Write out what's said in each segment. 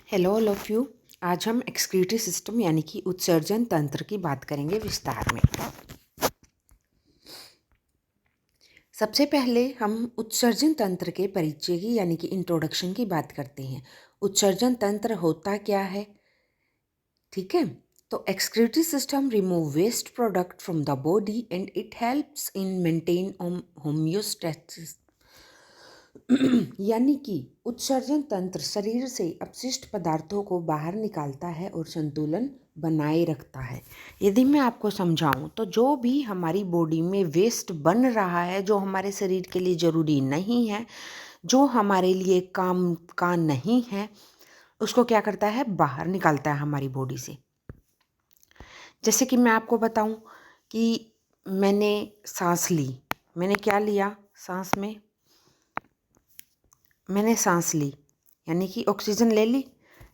Hello all of you. आज हम excretory system यानी कि उत्सर्जन तंत्र की बात करेंगे विस्तार में। सबसे पहले हम उत्सर्जन तंत्र के परिचय की यानी कि इंट्रोडक्शन की बात करते हैं। उत्सर्जन तंत्र होता क्या है, ठीक है। तो excretory system remove waste product from the body and it helps in maintain homeostasis. यानी कि उत्सर्जन तंत्र शरीर से अपशिष्ट पदार्थों को बाहर निकालता है और संतुलन बनाए रखता है। यदि मैं आपको समझाऊं तो जो भी हमारी बॉडी में वेस्ट बन रहा है, जो हमारे शरीर के लिए ज़रूरी नहीं है, जो हमारे लिए काम का नहीं है, उसको क्या करता है, बाहर निकालता है हमारी बॉडी से। जैसे कि मैं आपको बताऊं कि मैंने सांस ली, मैंने क्या लिया, सांस में मैंने सांस ली यानी कि ऑक्सीजन ले ली,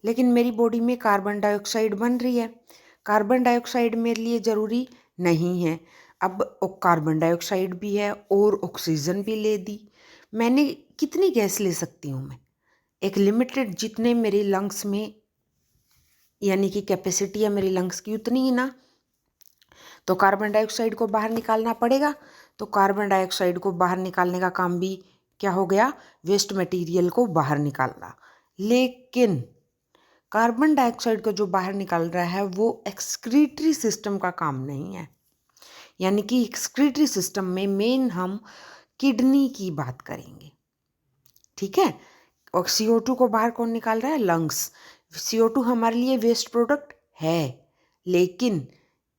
लेकिन मेरी बॉडी में कार्बन डाइऑक्साइड बन रही है। कार्बन डाइऑक्साइड मेरे लिए ज़रूरी नहीं है। अब कार्बन डाइऑक्साइड भी है और ऑक्सीजन भी ले दी। मैंने कितनी गैस ले सकती हूँ मैं, एक लिमिटेड, जितने मेरे लंग्स में यानी कि कैपेसिटी है मेरे लंग्स की उतनी ही ना। तो कार्बन डाइऑक्साइड को बाहर निकालना पड़ेगा। तो कार्बन डाइऑक्साइड को बाहर निकालने का काम भी क्या हो गया, वेस्ट मटेरियल को बाहर निकालना। लेकिन कार्बन डाइऑक्साइड को जो बाहर निकाल रहा है वो एक्सक्रीटरी सिस्टम का काम नहीं है। यानी कि एक्सक्रीटरी सिस्टम में मेन हम किडनी की बात करेंगे, ठीक है। और CO2 को बाहर कौन निकाल रहा है, लंग्स। CO2 हमारे लिए वेस्ट प्रोडक्ट है, लेकिन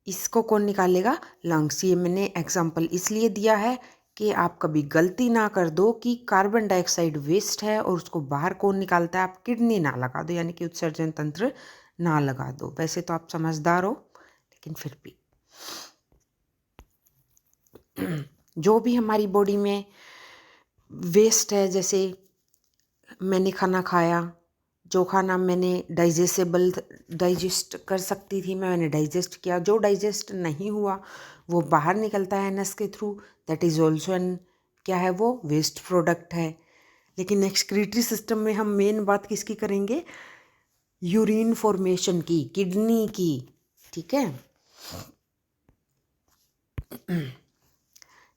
इसको कौन निकालेगा, लंग्स। ये मैंने एग्जाम्पल इसलिए दिया है कि आप कभी गलती ना कर दो कि कार्बन डाइऑक्साइड वेस्ट है और उसको बाहर कौन निकालता है, आप किडनी ना लगा दो, यानी कि उत्सर्जन तंत्र ना लगा दो। वैसे तो आप समझदार हो, लेकिन फिर भी जो भी हमारी बॉडी में वेस्ट है, जैसे मैंने खाना खाया, जो खाना मैंने डाइजेस्ट कर सकती थी मैंने डाइजेस्ट किया, जो डाइजेस्ट नहीं हुआ वो बाहर निकलता है नस के through, that is also an क्या है, वो वेस्ट प्रोडक्ट है। लेकिन एक्सक्रीटरी सिस्टम में हम मेन बात किसकी करेंगे, यूरिन फॉर्मेशन की, किडनी की, ठीक है।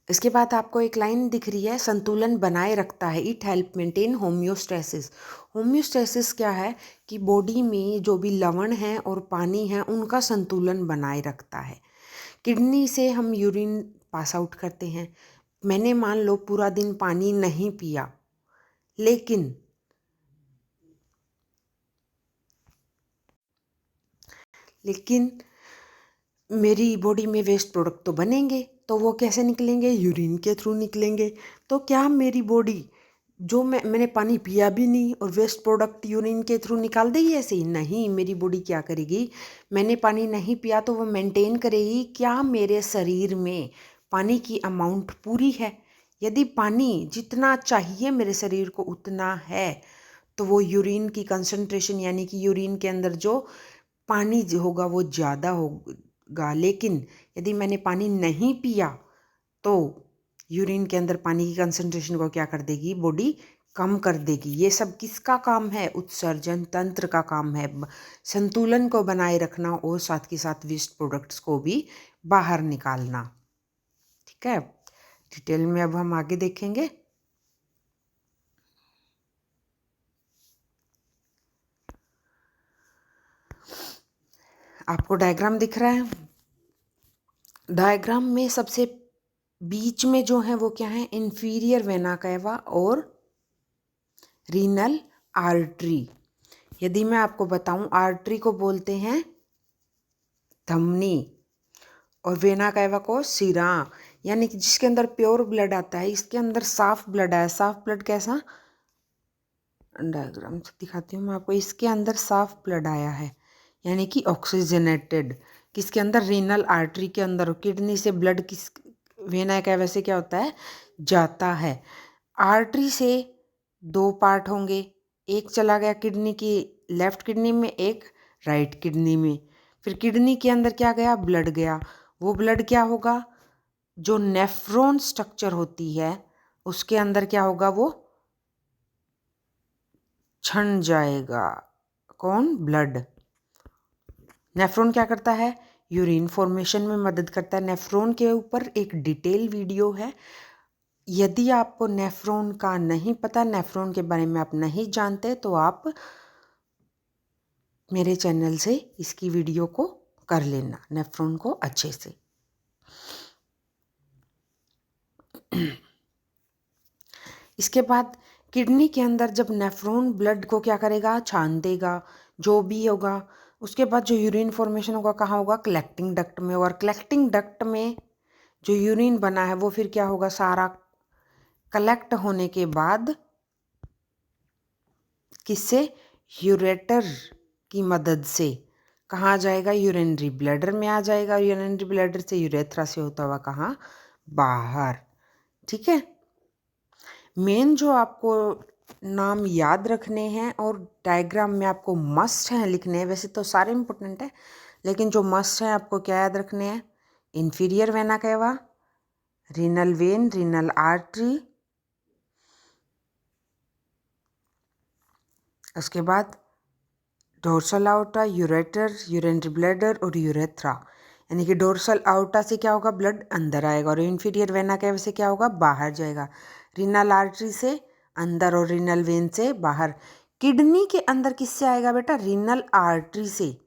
इसके बाद आपको एक लाइन दिख रही है, संतुलन बनाए रखता है, it help maintain homeostasis. Homeostasis क्या है कि बॉडी में जो भी लवण है और पानी है उनका संतुलन बनाए रखता है। किडनी से हम यूरिन पास आउट करते हैं। मैंने मान लो पूरा दिन पानी नहीं पिया, लेकिन मेरी बॉडी में वेस्ट प्रोडक्ट तो बनेंगे, तो वो कैसे निकलेंगे, यूरिन के थ्रू निकलेंगे। तो क्या मेरी बॉडी, जो मैंने पानी पिया भी नहीं और वेस्ट प्रोडक्ट यूरिन के थ्रू निकाल देगी ऐसे ही, नहीं। मेरी बॉडी क्या करेगी, मैंने पानी नहीं पिया तो वो मेंटेन करेगी क्या मेरे शरीर में पानी की अमाउंट पूरी है। यदि पानी जितना चाहिए मेरे शरीर को उतना है, तो वो यूरिन की कंसंट्रेशन यानी कि यूरिन के अंदर जो पानी जो होगा वो ज़्यादा होगा। लेकिन यदि मैंने पानी नहीं पिया तो यूरिन के अंदर पानी की कंसंट्रेशन को क्या कर देगी, बॉडी कम कर देगी। ये सब किसका काम है, उत्सर्जन तंत्र का काम है, संतुलन को बनाए रखना और साथ के साथ वेस्ट प्रोडक्ट्स को भी बाहर निकालना, ठीक है। डिटेल में अब हम आगे देखेंगे। आपको डायग्राम दिख रहा है, डायग्राम में सबसे बीच में जो है वो क्या है, इंफीरियर वेना कैवा और रीनल आर्टरी। यदि मैं आपको बताऊं, आर्टरी को बोलते हैं धमनी और वेना कैवा को सिरा, यानी कि जिसके अंदर प्योर ब्लड आता है। इसके अंदर साफ ब्लड है। साफ ब्लड कैसा, डायग्राम से दिखाती हूँ मैं आपको। इसके अंदर साफ ब्लड आया है यानी कि ऑक्सीजनेटेड। किसके अंदर, रीनल आर्टरी के अंदर। किडनी से ब्लड किस वेना कैवा से क्या होता है, जाता है। आर्टरी से दो पार्ट होंगे, एक चला गया किडनी की लेफ्ट किडनी में, एक राइट किडनी में। फिर किडनी के अंदर क्या गया, ब्लड गया। वो ब्लड क्या होगा, जो नेफ्रॉन स्ट्रक्चर होती है उसके अंदर क्या होगा, वो छन जाएगा। कौन? ब्लड। नेफ्रॉन क्या करता है? यूरिन फॉर्मेशन में मदद करता है। नेफ्रॉन के ऊपर एक डिटेल वीडियो है। यदि आपको नेफ्रॉन का नहीं पता, नेफ्रॉन के बारे में आप नहीं जानते, तो आप मेरे चैनल से इसकी वीडियो को कर लेना, नेफ्रॉन को अच्छे से। इसके बाद किडनी के अंदर जब नेफ्रॉन ब्लड को क्या करेगा? छान देगा, जो भी होगा। उसके बाद जो यूरिन फॉर्मेशन होगा कहाँ होगा? कलेक्टिंग डक्ट में। और कलेक्टिंग डक्ट में जो यूरिन बना है वो फिर क्या होगा? सारा कलेक्ट होने के बाद किससे? यूरेटर की मदद से कहाँ जाएगा? यूरिनरी ब्लैडर में आ जाएगा। यूरिनरी ब्लैडर से यूरेथ्रा से होता हुआ कहाँ? बाहर। ठीक है। मेन जो आपको नाम याद रखने हैं और डायग्राम में आपको मस्ट हैं लिखने हैं, वैसे तो सारे इंपॉर्टेंट है, लेकिन जो मस्ट हैं आपको क्या याद रखने हैं? Inferior vena cava, renal vein, renal artery, उसके बाद dorsal outta, ureter, urinary bladder और यूरेथ्रा। यानी कि डोर्सल आउटा से क्या होगा? ब्लड अंदर आएगा। और इंफीरियर वेना कैवा से क्या होगा? बाहर जाएगा। रीनल आर्टरी से अंदर और रीनल वेन से बाहर। किडनी के अंदर किससे आएगा बेटा? रीनल आर्टरी से।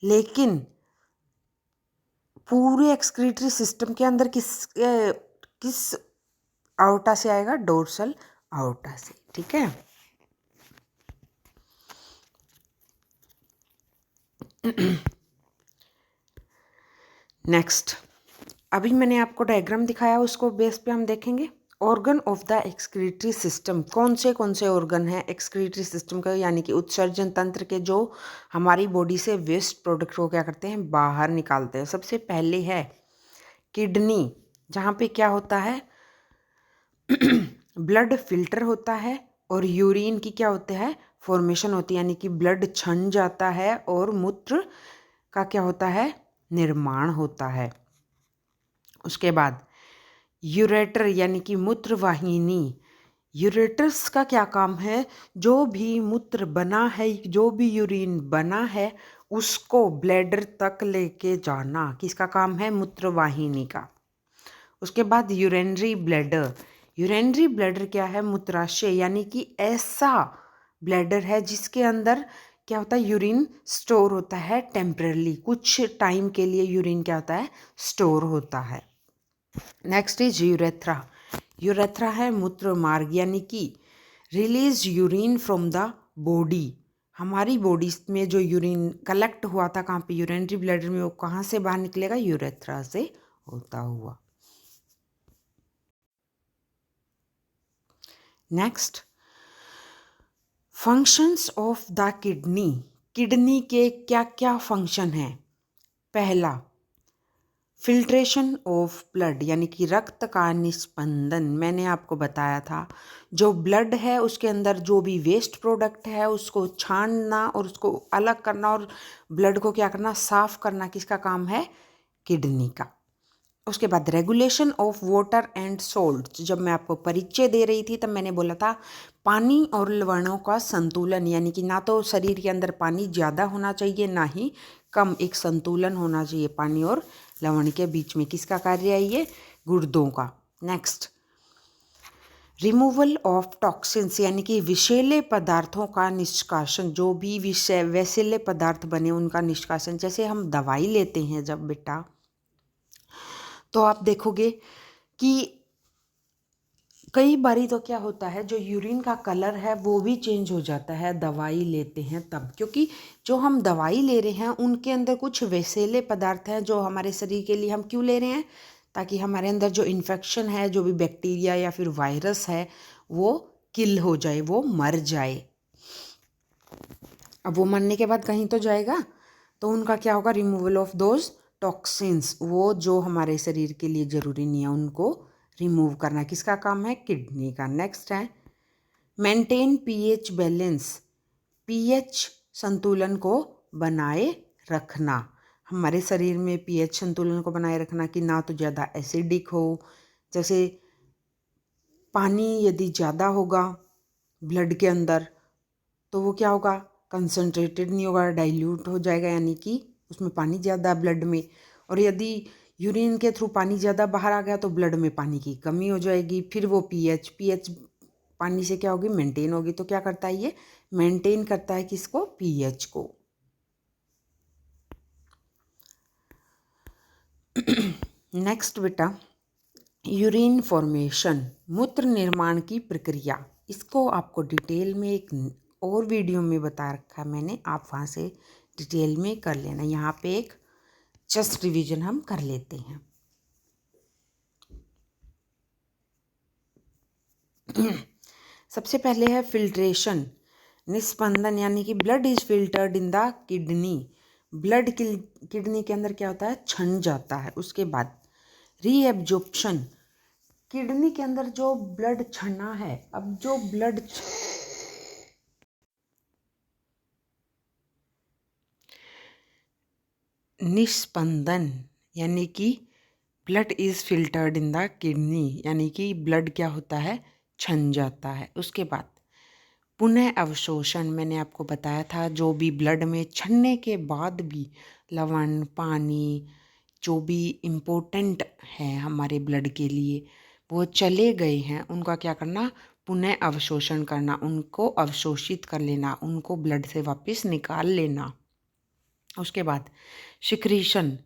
लेकिन पूरे एक्सक्रीटरी सिस्टम के अंदर किस आउटा से आएगा? डोर्सल आउटा से। ठीक है। नेक्स्ट, अभी मैंने आपको डायग्राम दिखाया, उसको बेस पे हम देखेंगे organ of the excretory system. कौन से ऑर्गन हैं एक्सक्रीटरी सिस्टम का? यानी कि उत्सर्जन तंत्र के, जो हमारी बॉडी से वेस्ट प्रोडक्ट को क्या करते हैं? बाहर निकालते हैं। सबसे पहले है किडनी, जहाँ पे क्या होता है? ब्लड फिल्टर होता है और यूरिन की क्या होता है? फॉर्मेशन होती है। यानी कि ब्लड छन जाता है और मूत्र का क्या होता है? निर्माण होता है। उसके बाद यूरेटर यानी कि मूत्र वाहिनी। यूरेटर्स का क्या काम है? जो भी मूत्र बना है, जो भी यूरिन बना है, उसको ब्लैडर तक लेके जाना किसका काम है? मूत्र वाहिनी का। उसके बाद यूरिनरी ब्लैडर। यूरिनरी ब्लैडर क्या है? मूत्राशय, यानी कि ऐसा ब्लैडर है जिसके अंदर क्या होता है? यूरिन स्टोर होता है टेम्परली, कुछ टाइम के लिए यूरिन क्या होता है? स्टोर होता है। Next is urethra. यूरेथ्रा है मूत्र मार्ग, यानी कि release urine from the body. हमारी बॉडी में जो यूरिन कलेक्ट हुआ था कहाँ पे? यूरिनरी ब्लैडर में, वो कहाँ से बाहर निकलेगा? यूरेथ्रा से होता हुआ। Next, functions of the kidney. Kidney के क्या क्या फंक्शन हैं? पहला, फिल्ट्रेशन ऑफ ब्लड, यानी कि रक्त का निस्पंदन। मैंने आपको बताया था, जो ब्लड है उसके अंदर जो भी वेस्ट प्रोडक्ट है उसको छानना और उसको अलग करना और ब्लड को क्या करना? साफ करना किसका काम है? किडनी का। उसके बाद regulation of water and salt. जब मैं आपको परिचय दे रही थी तब मैंने बोला था पानी और लवणों का संतुलन, यानी कि ना तो शरीर के अंदर पानी ज़्यादा होना चाहिए ना ही कम, एक संतुलन होना चाहिए पानी और लवण के बीच में। किसका कार्य है ये? गुर्दों का। नेक्स्ट, रिमूवल ऑफ टॉक्सिन्स, यानी कि विषैले पदार्थों का निष्कासन। जो भी वैसेले पदार्थ बने उनका निष्कासन। जैसे हम दवाई लेते हैं जब बेटा, तो आप देखोगे कि कई बारी तो क्या होता है, जो यूरिन का कलर है वो भी चेंज हो जाता है दवाई लेते हैं तब, क्योंकि जो हम दवाई ले रहे हैं उनके अंदर कुछ वैसेले पदार्थ हैं जो हमारे शरीर के लिए हम क्यों ले रहे हैं? ताकि हमारे अंदर जो इन्फेक्शन है, जो भी बैक्टीरिया या फिर वायरस है, वो किल हो जाए, वो मर जाए। अब वो मरने के बाद कहीं तो जाएगा, तो उनका क्या होगा? Removal of those toxins. वो जो हमारे शरीर के लिए ज़रूरी नहीं है उनको रिमूव करना किसका काम है? किडनी का। नेक्स्ट है मेंटेन पीएच बैलेंस। पीएच संतुलन को बनाए रखना। हमारे शरीर में पीएच संतुलन को बनाए रखना कि ना तो ज़्यादा एसिडिक हो। जैसे पानी यदि ज़्यादा होगा ब्लड के अंदर तो वो क्या होगा? कंसनट्रेटेड नहीं होगा, डाइल्यूट हो जाएगा, यानी कि उसमें पानी ज़्यादा ब्लड में। और यदि यूरिन के थ्रू पानी ज़्यादा बाहर आ गया तो ब्लड में पानी की कमी हो जाएगी। फिर वो पीएच पानी से क्या होगी, मेंटेन होगी। तो क्या करता है ये, मेंटेन करता है किसको, पीएच को। नेक्स्ट बेटा, यूरिन फॉर्मेशन, मूत्र निर्माण की प्रक्रिया। इसको आपको डिटेल में एक और वीडियो में बता रखा है मैंने, आप वहाँ से डिटेल में कर लेना। यहाँ पे एक जस्ट रिवीजन हम कर लेते हैं। सबसे पहले है फिल्ट्रेशन, निस्पंदन, यानी कि blood is filtered in the kidney. Blood kidney के अंदर क्या होता है, छन जाता है। उसके बाद रीएब्जॉर्प्शन, किडनी के अंदर जो ब्लड छना है, अब जो ब्लड निस्पंदन, यानी कि blood is filtered in the kidney, यानी कि ब्लड क्या होता है, छन जाता है। उसके बाद पुनः अवशोषण, मैंने आपको बताया था जो भी ब्लड में छनने के बाद भी लवण, पानी, जो भी इम्पोर्टेंट है हमारे ब्लड के लिए वो चले गए हैं, उनका क्या करना, पुनः अवशोषण करना, उनको अवशोषित कर लेना, उनको ब्लड से वापस निकाल लेना। उसके बाद सिक्रीशन,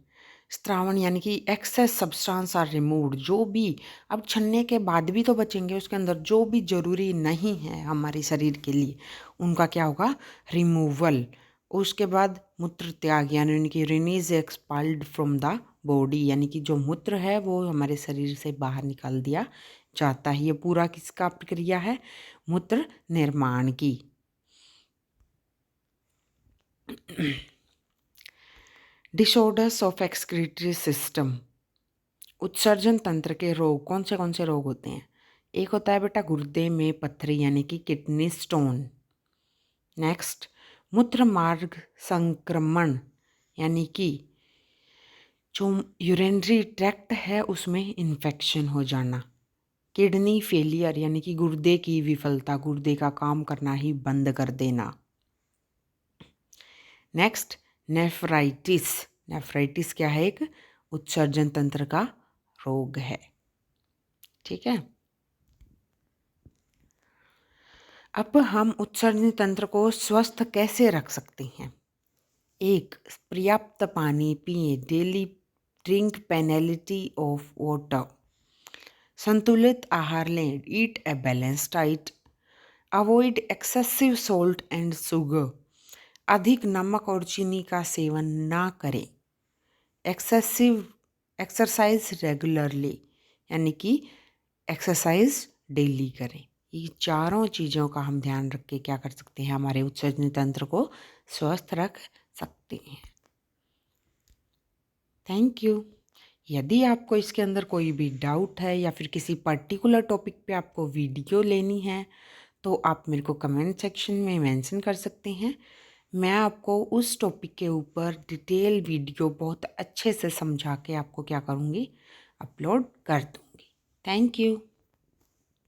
स्त्रावण, यानी कि एक्सेस सब्सटेंस आर रिमूव्ड, जो भी अब छन्ने के बाद भी तो बचेंगे, उसके अंदर जो भी जरूरी नहीं है हमारे शरीर के लिए उनका क्या होगा, रिमूवल। उसके बाद मूत्र त्याग, यानी कि urine is expelled from the body, यानी कि जो मूत्र है वो हमारे शरीर से बाहर निकाल दिया जाता है। ये पूरा किसका प्रक्रिया है, मूत्र निर्माण की। डिसऑर्डर्स ऑफ एक्सक्रीटरी सिस्टम, उत्सर्जन तंत्र के रोग कौन से रोग होते हैं। एक होता है बेटा गुर्दे में पत्थरी, यानी कि किडनी स्टोन। नेक्स्ट, मूत्र मार्ग संक्रमण, यानी कि जो यूरिनरी ट्रैक्ट है उसमें इन्फेक्शन हो जाना। किडनी फेलियर, यानी कि गुर्दे की विफलता, गुर्दे का काम करना ही बंद कर देना। नेक्स्ट, नेफ्राइटिस, नेफ्राइटिस क्या है, एक उत्सर्जन तंत्र का रोग है। ठीक है, अब हम उत्सर्जन तंत्र को स्वस्थ कैसे रख सकते हैं। एक, पर्याप्त पानी पिए, daily drink plenty of water. संतुलित आहार लें, eat a balance diet. Avoid excessive salt and sugar, अधिक नमक और चीनी का सेवन ना करें। एक्सरसाइज रेगुलरली, यानी कि एक्सरसाइज डेली करें। ये चारों चीज़ों का हम ध्यान रख के क्या कर सकते हैं, हमारे उत्सर्जन तंत्र को स्वस्थ रख सकते हैं। Thank you. यदि आपको इसके अंदर कोई भी डाउट है या फिर किसी पर्टिकुलर टॉपिक पे आपको वीडियो लेनी है तो आप मेरे को कमेंट सेक्शन में मेंशन कर सकते हैं। मैं आपको उस टॉपिक के ऊपर डिटेल वीडियो बहुत अच्छे से समझा के आपको क्या करूँगी, अपलोड कर दूँगी। Thank you.